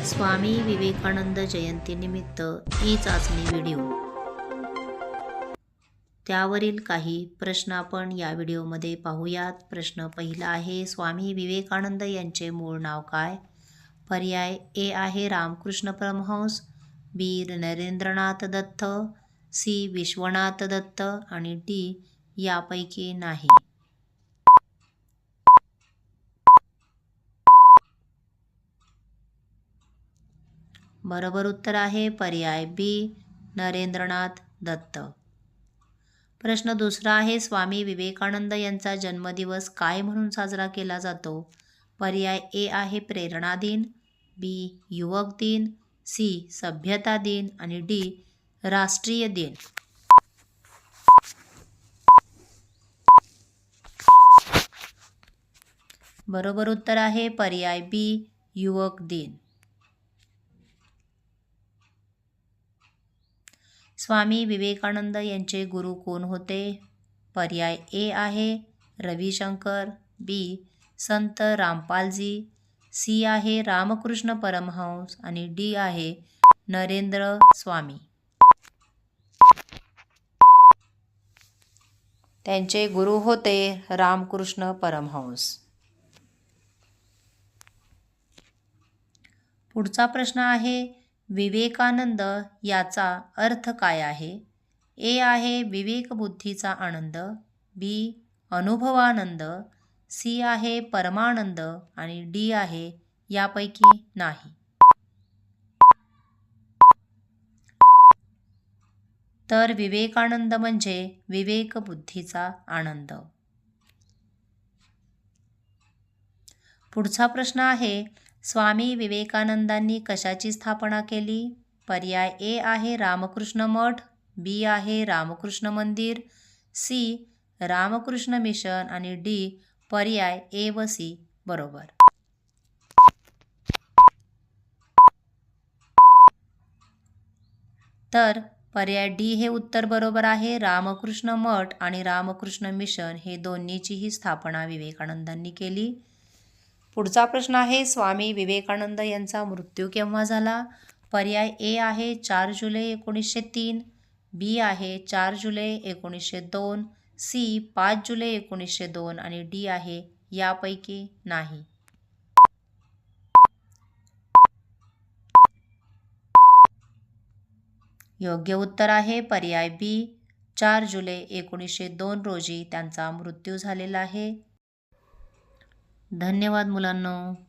स्वामी विवेकानंद जयंतीनिमित्त ई-चाचणी व्हिडिओ. त्यावरील काही प्रश्न आपण या व्हिडिओमध्ये पाहूयात. प्रश्न पहिला आहे, स्वामी विवेकानंद यांचे मूळ नाव काय? पर्याय ए आहे रामकृष्ण परमहंस, बी नरेंद्रनाथ दत्त, सी विश्वनाथ दत्त आणि डी यापैकी नाही. बरोबर उत्तर आहे पर्याय बी नरेंद्रनाथ दत्त. प्रश्न दुसरा आहे, स्वामी विवेकानंद यांचा जन्मदिवस काय म्हणून साजरा केला जातो? पर्याय ए आहे प्रेरणा दिन, बी युवक दिन, सी सभ्यता दिन आणि डी राष्ट्रीय दिन. बरोबर उत्तर आहे पर्याय बी युवक दिन. स्वामी विवेकानंद यांचे गुरु कोण होते? पर्याय ए आहे रविशंकर, बी संत रामपालजी, सी आहे रामकृष्ण परमहंस आणि डी आहे नरेंद्र स्वामी. त्यांचे गुरु होते रामकृष्ण परमहंस. पुढचा प्रश्न आहे, विवेकानंद याचा अर्थ काय आहे? ए आहे विवेकबुद्धीचा आनंद, बी अनुभवानंद, सी आहे परमानंद आणि डी आहे यापैकी नाही. तर विवेकानंद म्हणजे विवेकबुद्धीचा आनंद. पुढचा प्रश्न आहे, स्वामी विवेकानंदांनी कशाची स्थापना केली? पर्याय ए आहे रामकृष्ण मठ, बी आहे रामकृष्ण मंदिर, सी रामकृष्ण मिशन आणि डी पर्याय ए व सी बरोबर. तर पर्याय डी हे उत्तर बरोबर आहे. रामकृष्ण मठ आणि रामकृष्ण मिशन हे दोन्हीचीही स्थापना विवेकानंदांनी केली. पुढचा प्रश्न आहे, स्वामी विवेकानंद यांचा मृत्यू केव्हा झाला? पर्याय ए आहे 4 जुलै 1903, बी आहे 4 जुलै 1902, सी 5 जुलै 1902 आणि डी आहे यापैकी नाही. योग्य उत्तर आहे पर्याय बी 4 जुलै 1902 रोजी त्यांचा मृत्यू झालेला आहे. धन्यवाद मुलांनो.